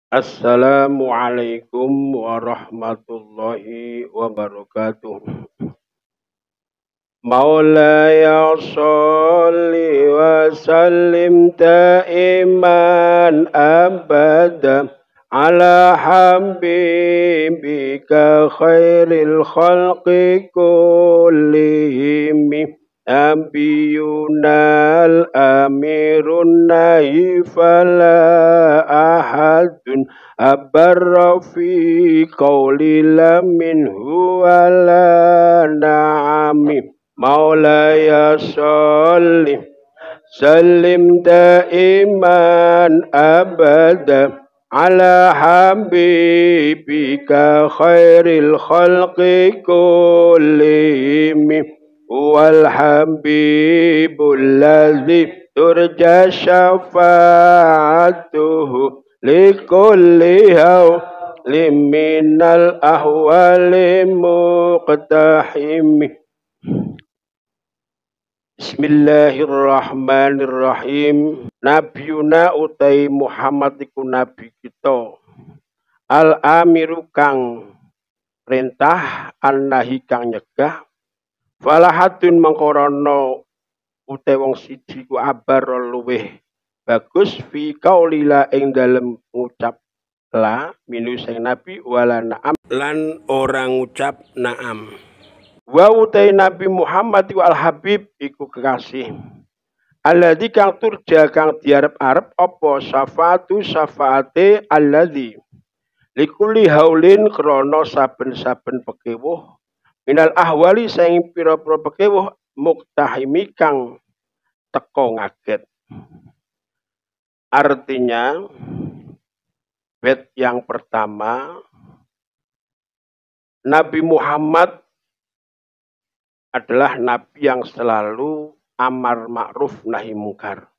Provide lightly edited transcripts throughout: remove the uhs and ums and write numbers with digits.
Assalamualaikum warahmatullahi wabarakatuh. Maulaya sholli wa sallim daiman abada ala habibika khairil khalqi kullihim. Nabiyunal amirun nahi fala ahadun abarra fi qawli minhu wala na'ami. Maulaya sholli sallim daiman abada ala habibika khairil khalqi kullihim. Wal habibul ladzi turja syafa'atuhu likulli hawlim minal ahwali muqtahimi. Bismillahirrahmanirrahim. Nabiuna utai Muhammad iku nabi kita. Al-amiru kang perintah, an-nahi kang nyegah. Falahatun mangkorono utai wong siji ku abar luweh bagus fi qaulila ing dalem ngucap la minu sing nabi wala na'am lan orang ngucap na'am. Wa utai Nabi Muhammad iku al-habib iku kekasih. Alladzi kang turja kang diarep-arep apa syafaate alladzi likulli haulin krana saben-saben pekewuh minal ahwali saing pira-pira pekewuh muktahimi kang teko ngaget. Artinya bait yang pertama, Nabi Muhammad adalah nabi yang selalu amar ma'ruf nahi mungkar.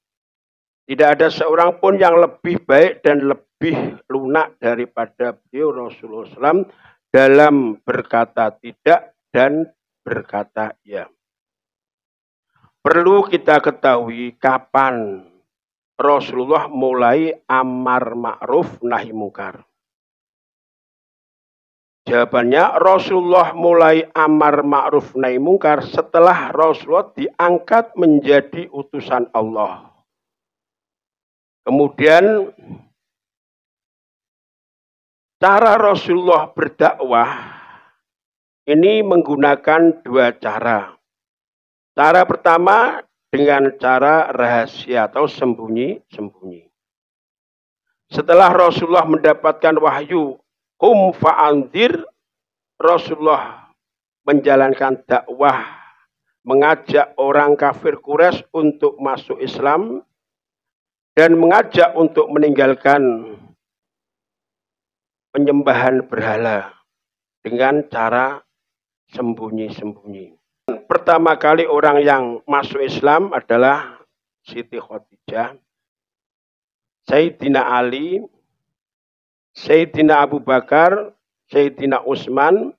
Tidak ada seorang pun yang lebih baik dan lebih lunak daripada beliau Rasulullah SAW dalam berkata tidak dan berkata ya. Perlu kita ketahui kapan Rasulullah mulai amar ma'ruf nahi mungkar. Jawabannya, Rasulullah mulai amar ma'ruf nahi mungkar setelah Rasulullah diangkat menjadi utusan Allah. Kemudian cara Rasulullah berdakwah ini menggunakan dua cara. Cara pertama dengan cara rahasia atau sembunyi-sembunyi. Setelah Rasulullah mendapatkan wahyu, fa'anzir, Rasulullah menjalankan dakwah, mengajak orang kafir Quraisy untuk masuk Islam dan mengajak untuk meninggalkan penyembahan berhala dengan cara sembunyi-sembunyi. Pertama kali orang yang masuk Islam adalah Siti Khadijah, Sayyidina Ali, Sayyidina Abu Bakar, Sayyidina Utsman,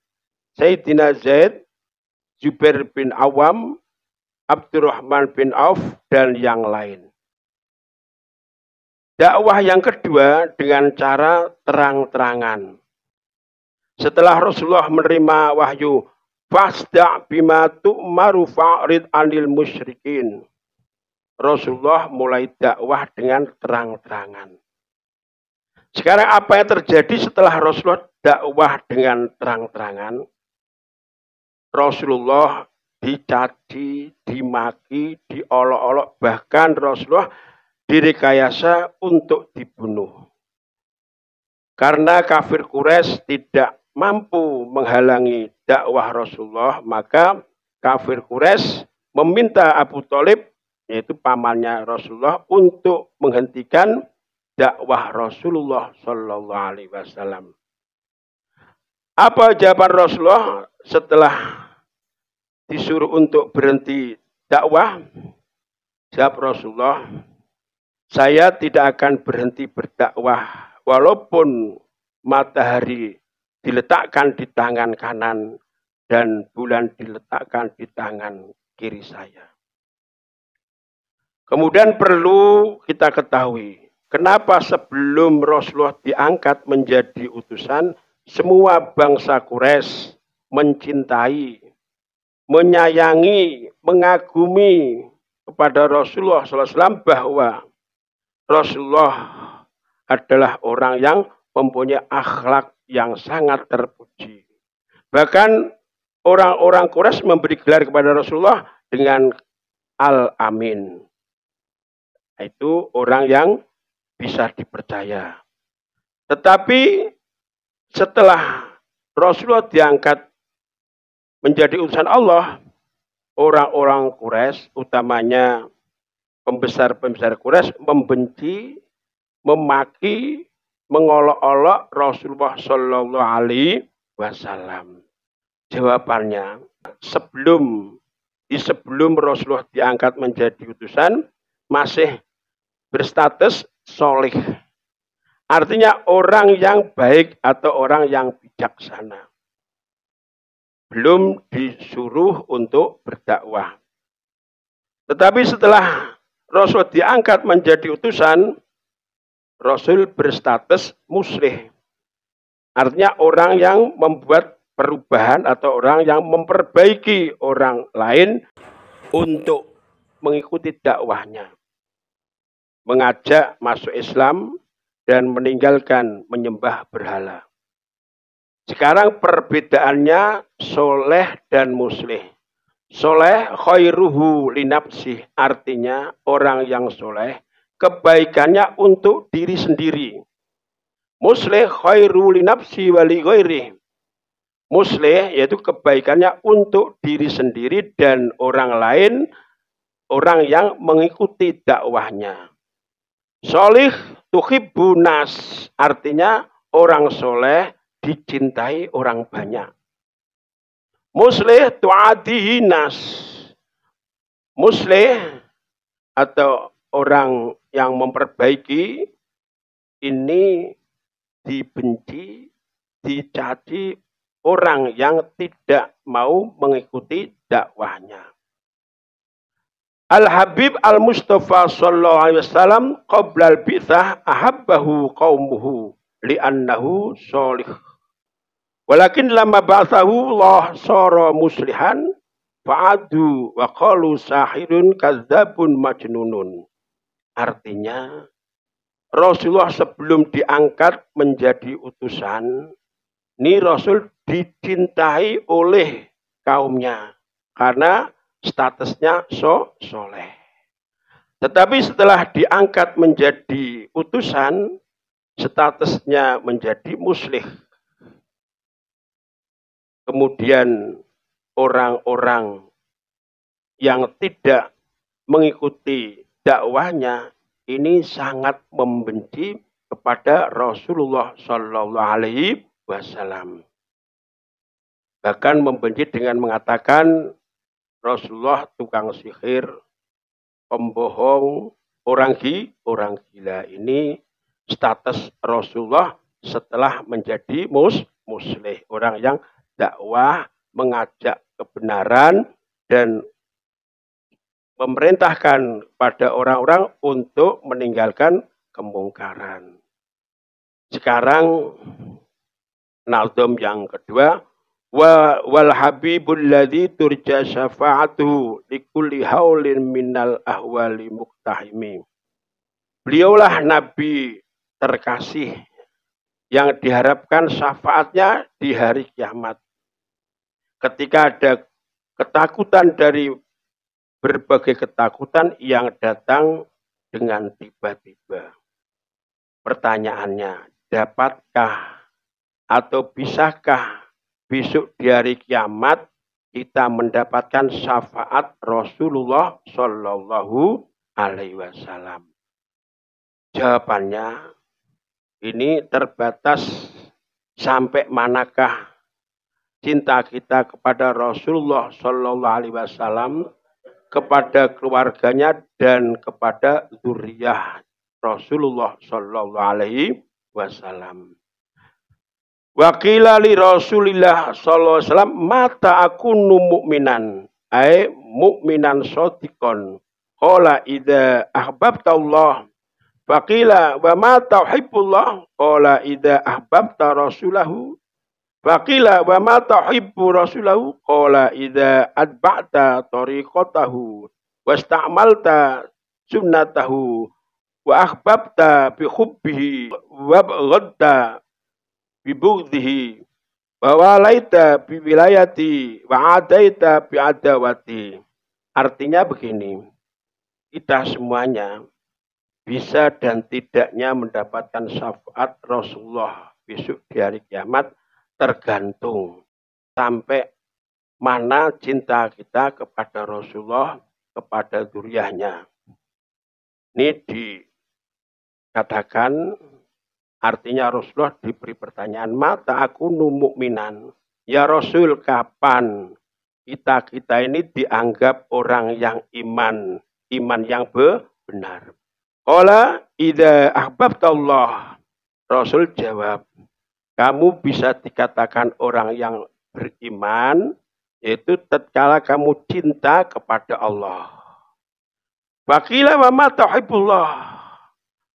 Sayyidina Zaid, Zubair bin Awam, Abdurrahman bin Auf, dan yang lain. Dakwah yang kedua dengan cara terang-terangan. Setelah Rasulullah menerima wahyu, fasda' bima tu'maru fa'rid 'anil musyrikin. Rasulullah mulai dakwah dengan terang-terangan. Sekarang apa yang terjadi setelah Rasulullah dakwah dengan terang-terangan? Rasulullah dicaci, dimaki, diolok-olok, bahkan Rasulullah direkayasa untuk dibunuh. Karena kafir Quraisy tidak mampu menghalangi dakwah Rasulullah, maka kafir Quraisy meminta Abu Thalib, yaitu pamannya Rasulullah, untuk menghentikan dakwah Rasulullah Sallallahu Alaihi Wasallam. Apa jawaban Rasulullah setelah disuruh untuk berhenti dakwah? Jawab Rasulullah, saya tidak akan berhenti berdakwah walaupun matahari diletakkan di tangan kanan dan bulan diletakkan di tangan kiri saya. Kemudian perlu kita ketahui, Kenapa sebelum Rasulullah diangkat menjadi utusan, semua bangsa Quraisy mencintai, menyayangi, mengagumi kepada Rasulullah SAW bahwa Rasulullah adalah orang yang mempunyai akhlak yang sangat terpuji. Bahkan orang-orang Quraisy memberi gelar kepada Rasulullah dengan Al-Amin. Itu orang yang bisa dipercaya. Tetapi setelah Rasulullah diangkat menjadi utusan Allah, orang-orang Quraisy, utamanya pembesar-pembesar Quraisy, membenci, memaki, mengolok-olok Rasulullah Shallallahu Alaihi Wasallam. Jawabannya, sebelum Rasulullah diangkat menjadi utusan, masih berstatus solih. Artinya orang yang baik atau orang yang bijaksana. Belum disuruh untuk berdakwah. Tetapi setelah Rasul diangkat menjadi utusan, Rasul berstatus muslih. Artinya orang yang membuat perubahan atau orang yang memperbaiki orang lain untuk mengikuti dakwahnya. Mengajak masuk Islam dan meninggalkan menyembah berhala. Sekarang perbedaannya soleh dan muslih. Soleh khairuhu linafsih, artinya orang yang soleh kebaikannya untuk diri sendiri. Muslih khairu linafsi wali ghairi. Muslih yaitu kebaikannya untuk diri sendiri dan orang lain, orang yang mengikuti dakwahnya. Solih tuhibbunas, artinya orang soleh dicintai orang banyak. Muslih tu'adihi nas. Muslih atau orang yang memperbaiki ini dibenci, dicaci orang yang tidak mau mengikuti dakwahnya. Al-Habib Al-Mustafa sallallahu alaihi wasallam qabla al-bi'tsah ahabbahu qaumuhu li'annahu sholih. Walakin lama ba'thahu Allah sara muslihan fa'adu wa qalu sahirun kadzabun majnunun. Artinya Rasulullah sebelum diangkat menjadi utusan, ini Rasul dicintai oleh kaumnya karena statusnya soleh. Tetapi setelah diangkat menjadi utusan, statusnya menjadi muslih. Kemudian orang-orang yang tidak mengikuti dakwahnya ini sangat membenci kepada Rasulullah Shallallahu Alaihi Wasallam. Bahkan membenci dengan mengatakan Rasulullah tukang sihir, pembohong, orang gila. Ini status Rasulullah setelah menjadi muslih. Orang yang dakwah, mengajak kebenaran, dan memerintahkan pada orang-orang untuk meninggalkan kemungkaran. Sekarang, Nazm yang kedua, wal habibul ladzi turja syafa'atuhu likulli haulin minal ahwali muqtahimi. Beliaulah nabi terkasih yang diharapkan syafaatnya di hari kiamat. Ketika ada ketakutan dari berbagai ketakutan yang datang dengan tiba-tiba. Pertanyaannya, dapatkah atau bisakah besok di hari kiamat kita mendapatkan syafaat Rasulullah Shallallahu Alaihi Wasallam? Jawabannya ini terbatas sampai manakah cinta kita kepada Rasulullah Shallallahu Alaihi Wasallam, kepada keluarganya dan kepada zuriyah Rasulullah Shallallahu Alaihi Wasallam. Wakila li Rasulillah sallallahu alaihi wasallam mata akunu mu'minan ay mu'minan shadiqan qala idza ahbabta Allah Faqila wa ma tauhibbullah qala idza ahbabta rasulahu. Faqila wa ma tuhibbu rasulahu qala idza adba'ta tariqatahu wasta'malta sunnatahu wa ahbabta bi hubbihi wa baghadta bi bughdhihi wa walaita bi wilayati wa adaita bi adawati. Artinya begini, kita semuanya bisa dan tidaknya mendapatkan syafaat Rasulullah besok di hari kiamat tergantung sampai mana cinta kita kepada Rasulullah, kepada dzurriyyahnya. Ini dikatakan artinya Rasulullah diberi pertanyaan, mata aku mu'minan. Ya Rasul, kapan kita ini dianggap orang yang iman yang benar? Qala idza ahbabtallah. Rasul jawab, kamu bisa dikatakan orang yang beriman, yaitu tatkala kamu cinta kepada Allah. Faqila wa ma tuhibbullah.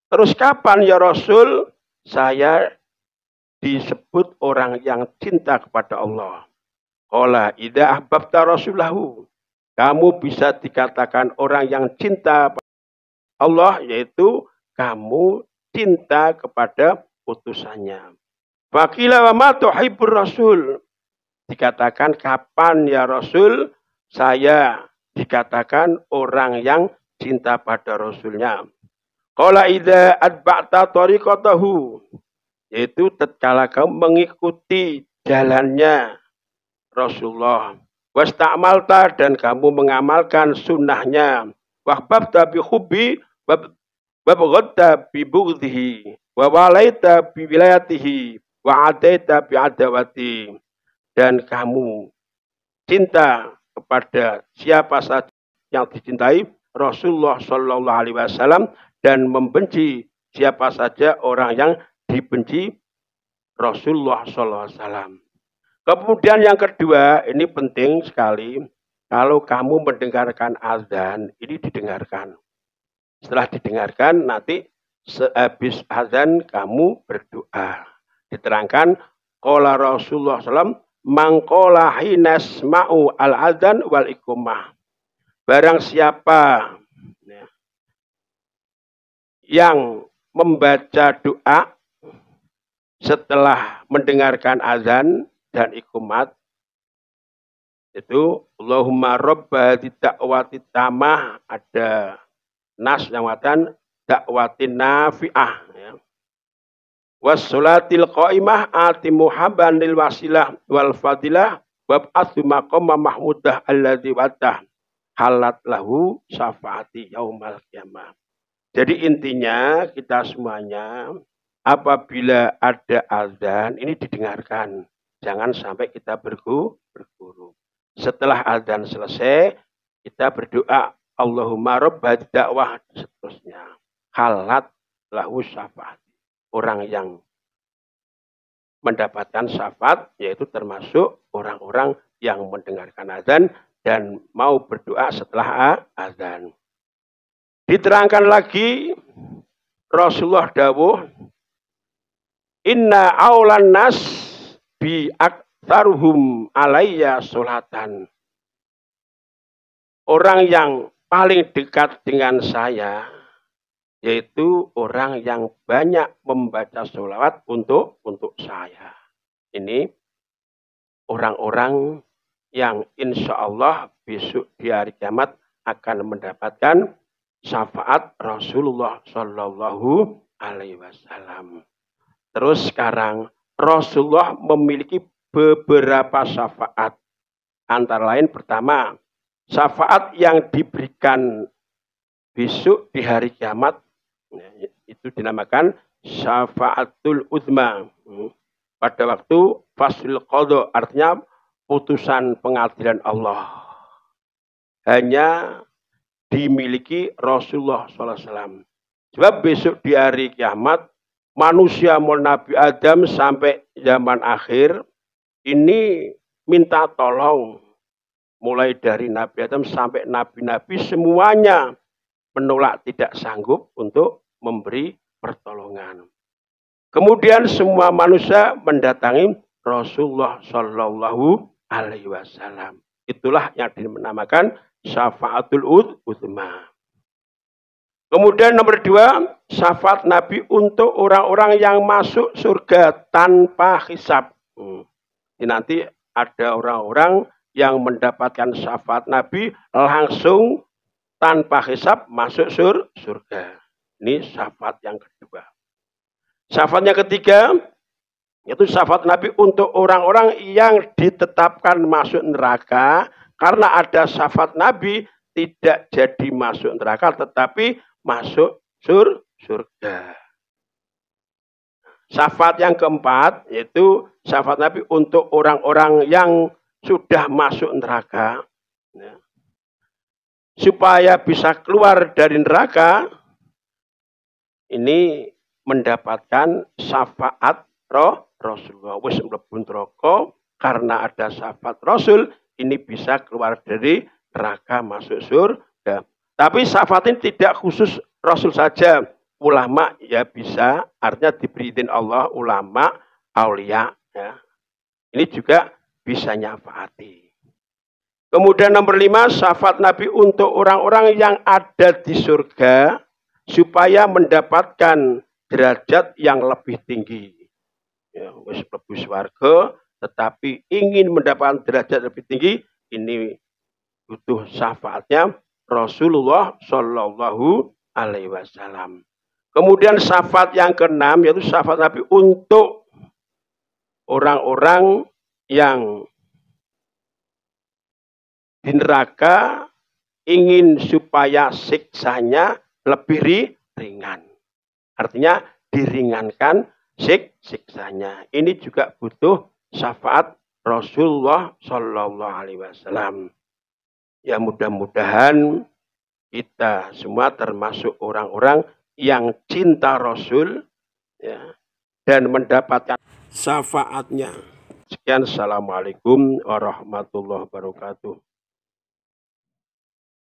Terus kapan ya Rasul saya disebut orang yang cinta kepada Allah? Qala idza ahbabta rasulahu. Kamu bisa dikatakan orang yang cinta Allah, yaitu kamu cinta kepada utusannya. Faqila wa ma tuhibbur rasul. Dikatakan kapan ya Rasul saya dikatakan orang yang cinta pada Rasulnya. Qala idza adba'ta tariqatahu. Yaitu tatkala kamu mengikuti jalannya Rasulullah. Wasta'malta dan kamu mengamalkan sunnahnya. Wahbabta bi hubbi wa baghadta bi bughdhihi wa walaita bi wilayatihi wa adaita bi adawati. Dan kamu cinta kepada siapa saja yang dicintai Rasulullah Shallallahu Alaihi Wasallam dan membenci siapa saja orang yang dibenci Rasulullah Shallallahu Alaihi Wasallam. Kemudian yang kedua, ini penting sekali, kalau kamu mendengarkan azan, ini didengarkan. Setelah didengarkan, nanti sehabis azan kamu berdoa. Diterangkan, qala Rasulullah SAW, mangkola hinas ma'u al-adhan wal iqamah. Barang siapa yang membaca doa setelah mendengarkan azan dan iqamat, itu Allahumma robba da'wati tamah, ada nas yang mengatakan dakwatin nafi'ah, ya. Wassolatil qaimah ati muhabban lil wasilah wal fadilah wab'atsu maqama mahmudah alladzi watah halat lahu syafaati yaumal qiyamah. Jadi intinya kita semuanya apabila ada azan ini didengarkan. Jangan sampai kita berguru. Setelah azan selesai kita berdoa Allahumma rabbad dakwah seterusnya. Halat lahu syafaat. Orang yang mendapatkan syafaat yaitu termasuk orang-orang yang mendengarkan azan dan mau berdoa setelah azan. Diterangkan lagi Rasulullah dawuh, inna aulan nas bi aktaruhum alayya sholatan. Orang yang paling dekat dengan saya yaitu orang yang banyak membaca sholawat untuk saya. Ini orang-orang yang insya Allah besok di hari kiamat akan mendapatkan syafaat Rasulullah Shallallahu Alaihi Wasallam. Terus sekarang Rasulullah memiliki beberapa syafaat. Antara lain pertama, syafaat yang diberikan besok di hari kiamat itu dinamakan syafaatul uzma. Pada waktu faslul qadha, artinya putusan pengadilan Allah. Hanya dimiliki Rasulullah SAW. Sebab besok di hari kiamat, manusia mulai Nabi Adam sampai zaman akhir, ini minta tolong. Mulai dari Nabi Adam sampai nabi-nabi semuanya menolak, tidak sanggup untuk memberi pertolongan. Kemudian semua manusia mendatangi Rasulullah Shallallahu Alaihi Wasallam. Itulah yang dinamakan syafaatul uzma. Kemudian nomor 2, syafaat Nabi untuk orang-orang yang masuk surga tanpa hisab. Nanti ada orang-orang yang mendapatkan syafaat Nabi langsung tanpa hisab masuk surga. Ini syafaat yang kedua. Syafaat yang ketiga, yaitu syafaat Nabi untuk orang-orang yang ditetapkan masuk neraka. Karena ada syafaat Nabi tidak jadi masuk neraka tetapi masuk surga. Syafaat yang keempat yaitu syafaat Nabi untuk orang-orang yang sudah masuk neraka. Ya. Supaya bisa keluar dari neraka, ini mendapatkan syafaat Rasulullah. Wis mlebu neraka karena ada syafaat Rasul, ini bisa keluar dari neraka masuk surga. Tapi syafaat ini tidak khusus Rasul saja. Ulama ya bisa, artinya diberi izin Allah, ulama, aulia. Ya. Ini juga bisa nyafaati. Kemudian nomor 5, syafaat Nabi untuk orang-orang yang ada di surga, supaya mendapatkan derajat yang lebih tinggi. Ya, wis mlebu swarga, tetapi ingin mendapatkan derajat lebih tinggi, ini butuh syafaatnya Rasulullah Shallallahu Alaihi Wasallam. Kemudian syafaat yang keenam yaitu syafaat Nabi untuk orang-orang yang di neraka ingin supaya siksanya lebih ringan. Artinya diringankan siksanya. Ini juga butuh syafaat Rasulullah Shallallahu Alaihi Wasallam. Ya mudah-mudahan kita semua termasuk orang-orang yang cinta Rasul ya, dan mendapatkan syafaatnya. Sekian, assalamualaikum warahmatullahi wabarakatuh.